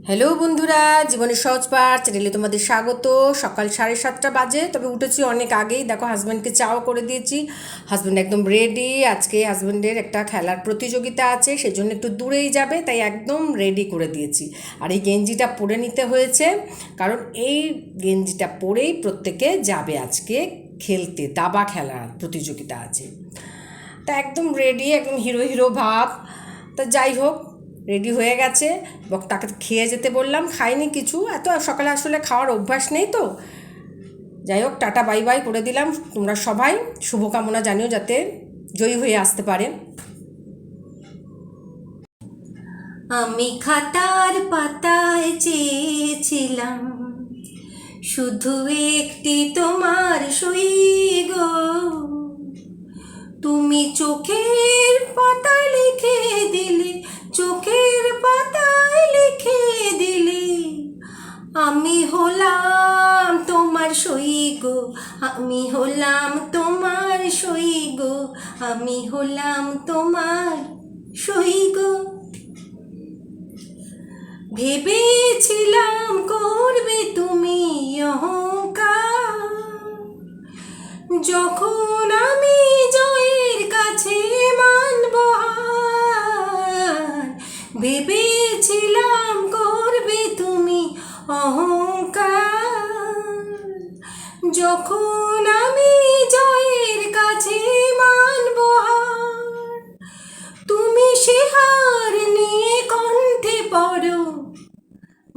Hello বন্ধুরা, জীবনের সহজ পাঠ চ্যানেলে তোমাদের স্বাগত। সকাল 7:30 বাজে, তবে উঠেছি অনেক আগেই। দেখো, হাজব্যান্ডকে চাও করে দিয়েছি। হাজব্যান্ড একদম রেডি। আজকে হাজব্যান্ডের একটা খেলার প্রতিযোগিতা আছে, সেজন্য একটু দূরেই যাবে, তাই একদম রেডি করে দিয়েছি। আর এই গেঞ্জিটা পরে নিতে হয়েছে, কারণ এই গেঞ্জিটা পরেই প্রত্যেকে যাবে আজকে খেলতে। দাবা খেলার প্রতিযোগিতা আছে, তা একদম রেডি, একদম হিরো হিরো ভাব। তা যাই হোক, রেডি হয়ে গেছে। তাকে খেয়ে যেতে বললাম, খাইনি কিছু, এত সকালে আসলে খাওয়ার অভ্যাস নেই তো। যাই হোক, টাটা বাই বাই করে দিলাম। তোমরা সবাই শুভকামনা জানিও যাতে জয়ী হয়ে আসতে পারে। আমি খাতার পাতায় চেয়েছিলাম শুধু একটি তোমার সই গো, তুমি চোখের পাতায় লিখে দিলে, চোখের পাতায় লিখে দিলে আমি হলাম তোমার সই গো, আমি হলাম তোমার সই গো, আমি হলাম তোমার সই গো। ভেবেছিলাম করবে তুমি অহংকার, যখন আমি জয়ের কাছে মানব হার। ভেবেছিলাম করবে তুমি অহংকার, যখন আমি জয়ের কাছে মানব হার। তুমি সে হার নিয়ে কণ্ঠে পড়ো,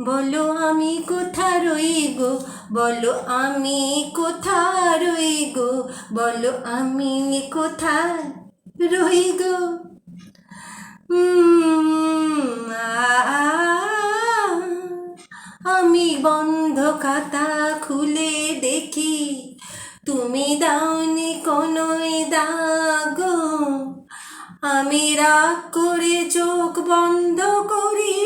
বলো আমি কোথা রই গো, বলো আমি কোথা রই গো, বলো আমি কোথায় রই গো। আমি বন্ধ খাতা খুলে দেখি, তুমি দাওনি কোনোই দাগ। আমি রাগ করে চোখ বন্ধ করি,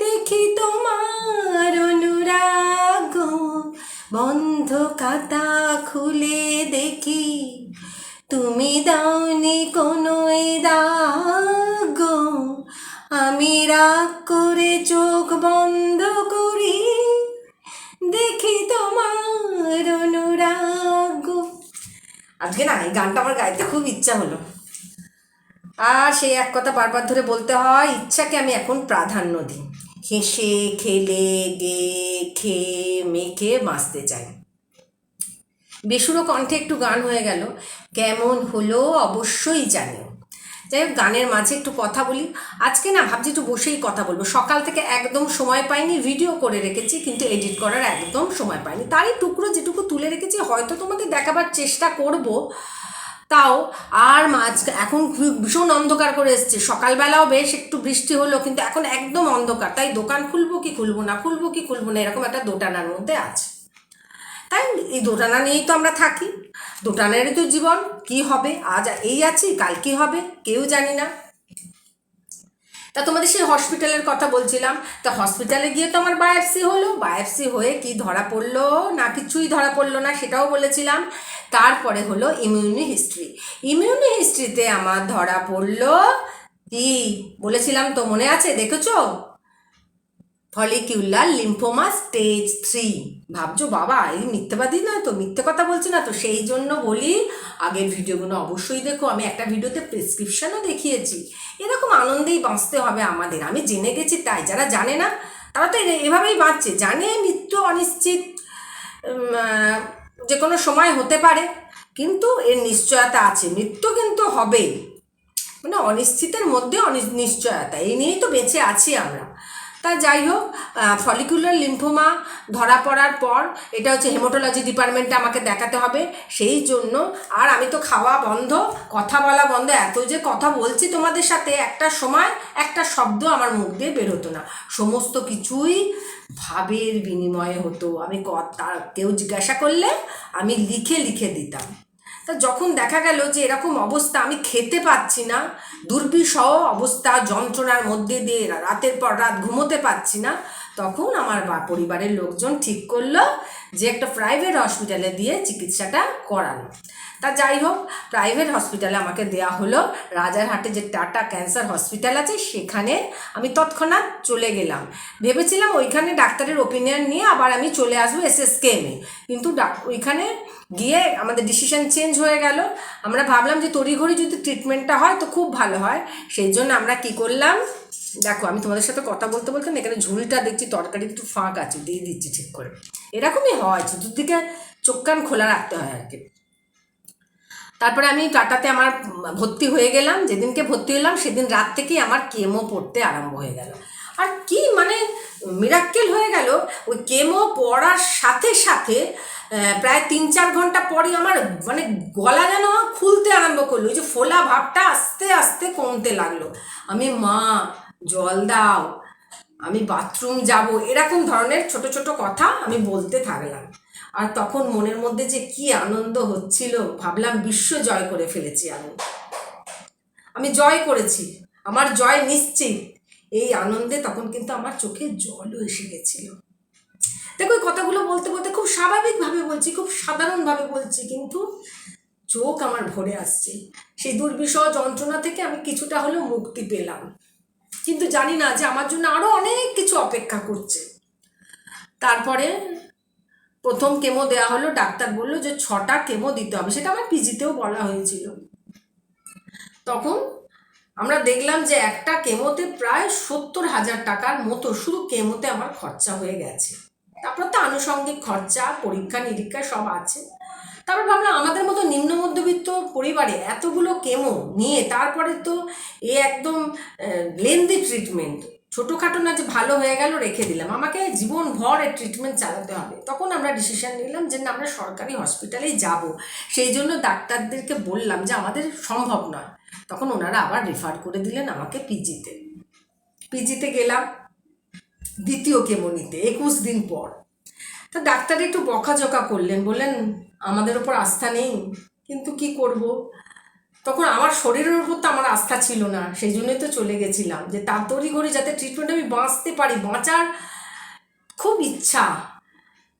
দেখি তোমার অনুরাগ। বন্ধ খাতা খুলে দেখি, তুমি দাওনি কোনোই দাগ। আমি রাগ করে চোখ বন্ধ করি, দেখি তোমার অনুরাগ। আজকে না এই গানটা আমার গাইতে খুব ইচ্ছা হলো। আর সেই এক কথা বারবার ধরে বলতে হয়, ইচ্ছাকে আমি এখন প্রাধান্য দিই। হেসে খেলে গে খেয়ে মেখে বাঁচতে চাই। বেসুরো কণ্ঠে একটু গান হয়ে গেল, কেমন হলো অবশ্যই জানিও। যাই হোক, গানের মাঝে একটু কথা বলি। আজকে না ভাবছি একটু বসেই কথা বলবো। সকাল থেকে একদম সময় পাইনি, ভিডিও করে রেখেছি কিন্তু এডিট করার একদম সময় পাইনি। তারই টুকরো যেটুকু তুলে রেখেছি হয়তো তোমাদের দেখাবার চেষ্টা করব, তাও। আর এখন ভীষণ অন্ধকার করে এসছে। সকালবেলাও বেশ একটু বৃষ্টি হলো, কিন্তু এখন একদম অন্ধকার, তাই দোকান খুলবো কি খুলবো না, খুলবো কি খুলবো না, এরকম একটা দোটানার মধ্যে আছে। তাই এই দোটানা নিয়েই তো আমরা থাকি, দোটানারই তো জীবন। কি হবে, আজ এই আছি, কাল কি হবে কেউ জানি না। তা তোমাদের সেই হসপিটালের কথা বলছিলাম। তা হসপিটালে গিয়ে তো আমার বায়োপসি হলো, বায়োপসি হয়ে কি ধরা পড়লো না কিছুই ধরা পড়লো না সেটাও বলেছিলাম। তারপরে হলো ইমিউনি হিস্ট্রি। ইমিউনি হিস্ট্রিতে আমার ধরা পড়লো কি বলেছিলাম তো, মনে আছে? দেখেছো? Follicular lymphoma stage 3। ভাবছো বাবা এই মিথ্যেবাদী নয় তো, মিথ্যে কথা বলছি না তো? সেই জন্য বলি আগের ভিডিওগুলো অবশ্যই দেখো। আমি একটা ভিডিওতে প্রেসক্রিপশনও দেখিয়েছি। এরকম আনন্দেই বাঁচতে হবে আমাদের। আমি জেনে গেছি তাই, যারা জানে না তারা তো এভাবেই বাঁচছে। জানে মৃত্যু অনিশ্চিত, যে কোনো সময় হতে পারে, কিন্তু এর নিশ্চয়তা আছে, মৃত্যু কিন্তু হবেই। মানে অনিশ্চিতের মধ্যে নিশ্চয়তা, এই নিয়েই তো বেঁচে আছি আমরা। তা যাই হোক, ফলিকুলার লিম্ফোমা ধরা পড়ার পর এটা হচ্ছে হেমাটোলজি ডিপার্টমেন্টে আমাকে দেখাতে হবে। সেই জন্য আর আমি তো খাওয়া বন্ধ, কথা বলা বন্ধ। এত যে কথা বলছি তোমাদের সাথে, একটা সময় একটা শব্দ আমার মুখ দিয়ে বেরোতো না। সমস্ত কিছুই ভাবের বিনিময়ে হতো। আমি কেউ জিজ্ঞাসা করলে আমি লিখে লিখে দিতাম। তা যখন দেখা গেল যে এরকম অবস্থা, আমি খেতে পাচ্ছি না, দুর্বিষহ অবস্থা, যন্ত্রণার মধ্যে দিয়ে রাতের পর রাত ঘুমোতে পাচ্ছি না, তখন আমার পরিবারের লোকজন ঠিক করলো যে একটা প্রাইভেট হসপিটালে দিয়ে চিকিৎসাটা করানো। তা যাই হোক, প্রাইভেট হসপিটালে আমাকে দেওয়া হলো রাজারহাটে যে টাটা ক্যান্সার হসপিটাল আছে, সেখানে আমি তৎক্ষণাৎ চলে গেলাম। ভেবেছিলাম ওইখানে ডাক্তারের ওপিনিয়ন নিয়ে আবার আমি চলে আসবো SSKM-এ, কিন্তু ওইখানে গিয়ে আমাদের ডিসিশন চেঞ্জ হয়ে গেল। আমরা ভাবলাম যে তড়িঘড়ি যদি ট্রিটমেন্টটা হয় তো খুব ভালো হয়। সেই জন্য আমরা কি করলাম, দেখো আমি তোমাদের সাথে কথা বলতে বলতে না এখানে ঝুলটা দেখছি তরকারি একটু ফাঁক আছে, দিয়ে দিচ্ছি ঠিক করে। এরকমই হয়, চতুর্দিকে চোখ কান খোলা রাখতে হয় আর কি। তারপরে আমি টাটাতে আমার ভর্তি হয়ে গেলাম। যেদিনকে ভর্তি হলাম সেদিন রাত থেকেই আমার কেমো পড়তে আরম্ভ হয়ে গেল। আর কি মানে মিরাক্কেল হয়ে গেল, ওই কেমো পড়ার সাথে সাথে প্রায় 3-4 ঘন্টা পরই আমার মানে গলা যেন খুলতে আরম্ভ করলো। ওই যে ফোলা ভাবটা আস্তে আস্তে কমতে লাগলো। আমি মা জল দাও, আমি বাথরুম যাব, এরকম ধরনের ছোট ছোট কথা আমি বলতে থাকলাম। আর তখন মনের মধ্যে যে কি আনন্দ হচ্ছিল, ভাবলাম বিশ্ব জয় করে ফেলেছি। আমি জয় করেছি, আমার জয় নিশ্চিত। এই আনন্দে তখন কিন্তু আমার চোখে জলও এসে গেছিল। দেখো এই কথাগুলো বলতে বলতে খুব স্বাভাবিকভাবে বলছি, খুব সাধারণভাবে বলছি, কিন্তু চোখ আমার ভরে আসছে। সেই দুর্বিষহ যন্ত্রণা থেকে আমি কিছুটা হলেও মুক্তি পেলাম, কিন্তু জানি না যে আমার জন্য আরও অনেক কিছু অপেক্ষা করছে। তারপরে প্রথম কেমো দেওয়া হলো। ডাক্তার বললো যে 6টা কেমো দিতে হবে, সেটা আমার পিজিতেও বলা হয়েছিল। তখন আমরা দেখলাম যে একটা কেমোতে প্রায় 70,000 টাকার মতো শুধু কেমোতে আমার খরচা হয়ে গেছে। তারপর তো আনুষঙ্গিক খরচা, পরীক্ষা নিরীক্ষা সব আছে। তারপর ভাবলাম আমাদের মতো নিম্ন মধ্যবিত্ত পরিবারে এতগুলো কেমো নিয়ে তারপরে তো একদম লেন্দি ট্রিটমেন্ট, ছোটোখাটো না যে ভালো হয়ে গেল রেখে দিলাম, আমাকে জীবনভর এই ট্রিটমেন্ট চালাতে হবে। তখন আমরা ডিসিশন নিলাম যে না, আমরা সরকারি হসপিটালেই যাব। সেই জন্য ডাক্তারদেরকে বললাম যে আমাদের সম্ভব নয়। তখন ওনারা আবার রেফার করে দিলেন আমাকে পিজিতে গেলাম দ্বিতীয় কেমো নিতে 21 দিন পর। তা ডাক্তার একটু বকাঝকা করলেন, বললেন আমাদের ওপর আস্থা নেই, কিন্তু কি করব। তখন আমার শরীরের উপর তো আমার আস্থা ছিল না, সেই জন্যই তো চলে গেছিলাম যে তাড়াতাড়ি করে যাতে ট্রিটমেন্ট আমি বাঁচতে পারি, বাঁচার খুব ইচ্ছা।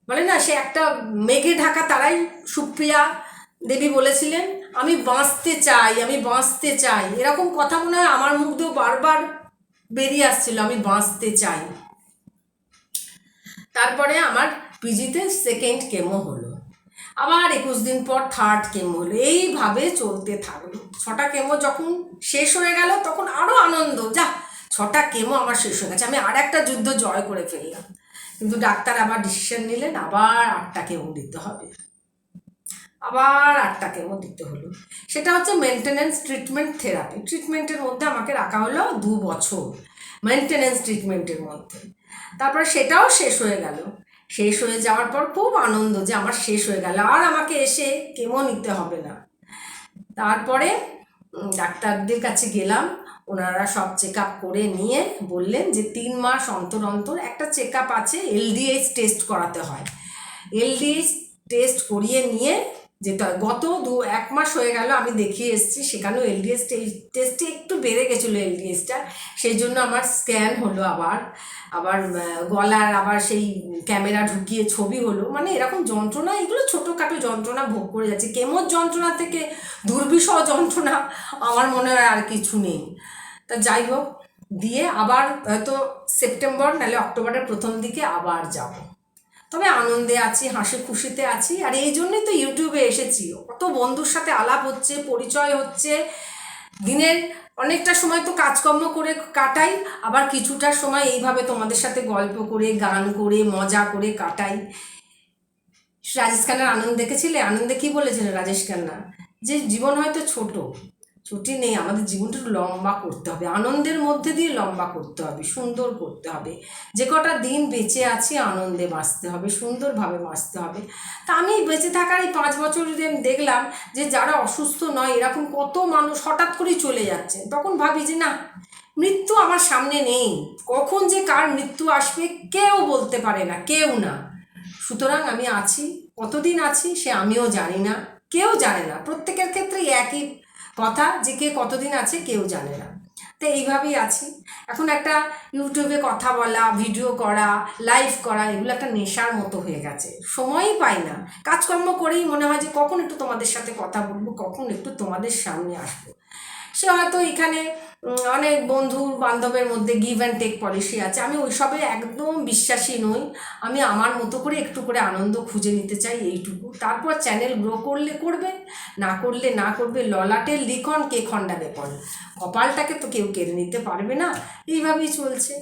বলে না সে একটা মেঘে ঢাকা তারাই, সুপ্রিয়া দেবী বলেছিলেন আমি বাঁচতে চাই, আমি বাঁচতে চাই, এরকম কথা মনে হয় আমার মুখ দিয়েও বারবার বেরিয়ে আসছিল, আমি বাঁচতে চাই। তারপরে আমার পিজিতে সেকেন্ড কেমো হলো, আবার 21 দিন পর থার্ড কেমো হলো, এইভাবে চলতে থাকলো। 6টা কেমো যখন শেষ হয়ে গেল তখন আরও আনন্দ, যা 6টা কেমো আমার শেষ হয়ে গেছে, আমি আর একটা যুদ্ধ জয় করে ফেললাম। কিন্তু ডাক্তার আবার ডিসিশন নিলেন আবার 8টা কেমো দিতে হবে, আবার 8টা কেমো দিতে হলো। সেটা হচ্ছে মেনটেনেন্স ট্রিটমেন্ট থেরাপি। ট্রিটমেন্টের মধ্যে আমাকে রাখা হলো 2 বছর মেনটেনেন্স ট্রিটমেন্টের মধ্যে। তারপরে সেটাও শেষ হয়ে গেল। শেষ হয়ে যাওয়ার পর খুব আনন্দ যে আমার শেষ হয়ে গেল, আর আমাকে এসে কেমো নিতে হবে না। তারপরে ডাক্তারদের কাছে গেলাম, ওনারা সব চেক আপ করে নিয়ে বললেন যে 3 মাস অন্তর অন্তর একটা চেক আপ আছে, LDH টেস্ট করাতে হয়। LDH টেস্ট করিয়ে নিয়ে যেতে হয়। গত 1 মাস হয়ে গেল আমি দেখিয়ে এসেছি, সেখানেও LDH টেস্টে একটু বেড়ে গেছিলো LDHটা, সেই জন্য আমার স্ক্যান হলো, আবার গলার আবার সেই ক্যামেরা ঢুকিয়ে ছবি হলো। মানে এরকম যন্ত্রণা, এগুলো ছোটোখাটো যন্ত্রণা ভোগ করে যাচ্ছে। কেমোর যন্ত্রণা থেকে দুর্বিষহ যন্ত্রণা আমার মনে হয় আর কিছু নেই। তা যাই হোক, দিয়ে আবার হয়তো সেপ্টেম্বর নাহলে অক্টোবরের প্রথম দিকে আবার যাব। তবে আনন্দে আছি, হাসি খুশিতে আছি। আর এই জন্যই তো ইউটিউবে এসেছি, কত বন্ধুর সাথে আলাপ হচ্ছে, পরিচয় হচ্ছে। দিনের অনেকটা সময় তো কাজকর্ম করে কাটাই, আবার কিছুটা সময় এইভাবে তোমাদের সাথে গল্প করে, গান করে, মজা করে কাটাই। রাজেশ খান্নার আনন্দ দেখেছিলে? আনন্দে কি বলেছিলেন রাজেশ খান্না? যে জীবন হয়তো ছোট, ছুটি নেই, আমাদের জীবনটা একটু লম্বা করতে হবে, আনন্দের মধ্যে দিয়ে লম্বা করতে হবে, সুন্দর করতে হবে। যে কটা দিন বেঁচে আছি আনন্দে বাঁচতে হবে, সুন্দরভাবে বাঁচতে হবে। তা আমি বেঁচে থাকার এই 5 বছর দেখলাম যে যারা অসুস্থ নয় এরকম কত মানুষ হঠাৎ করেই চলে যাচ্ছে। তখন ভাবি যে না, মৃত্যু আমার সামনে নেই, কখন যে কার মৃত্যু আসবে কেউ বলতে পারে না, কেউ না। সুতরাং আমি আছি, কতদিন আছি সে আমিও জানি না, কেউ জানে না। প্রত্যেকের ক্ষেত্রেই একই কথা যে কে কতদিন আছে কেউ জানে না। তো এইভাবেই আছি। এখন একটা ইউটিউবে কথা বলা, ভিডিও করা, লাইভ করা, এগুলো একটা নেশার মতো হয়ে গেছে। সময়ই পাই না, কাজকর্ম করেই মনে হয় যে কখন একটু তোমাদের সাথে কথা বলবো, কখন একটু তোমাদের সামনে আসবো। সে হয়তো এখানে অনেক বন্ধু বান্ধবের মধ্যে গিভ অ্যান্ড টেক পলিসি আছে, আমি ওইসবে একদম বিশ্বাসী নই। আমি আমার মতো করে একটু করে আনন্দ খুঁজে নিতে চাই, এইটুকু। তারপর চ্যানেল গ্রো করলে করবে, না করলে না করবে। ললাটের লিখন কে খণ্ডাবে পণ, কপালটাকে তো কেউ কেড়ে নিতে পারবে না। এইভাবেই চলছে।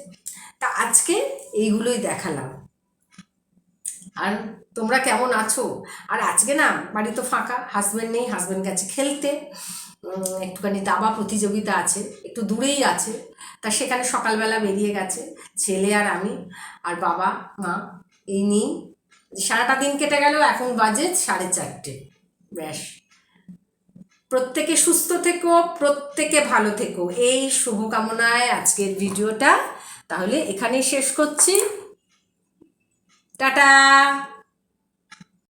তা আজকে এইগুলোই দেখালাম। আর তোমরা কেমন আছো? আর আজকে না বাড়ি তো ফাঁকা, হাজব্যান্ড নেই, হাজব্যান্ড গেছে খেলতে। একটুখানি দাবা প্রতিযোগিতা আছে, একটু দূরেই আছে, তা সেখানে সকালবেলা বেরিয়ে গেছে ছেলে আর আমি আর বাবা মা। এই নিয়েই সারাটা দিন কেটে গেল। এখন বাজে 4:30। ব্যাস, প্রত্যেকে সুস্থ থেকো, প্রত্যেকে ভালো থেকো, এই শুভকামনায় আজকের ভিডিওটা তাহলে এখানেই শেষ করছি। টাটা।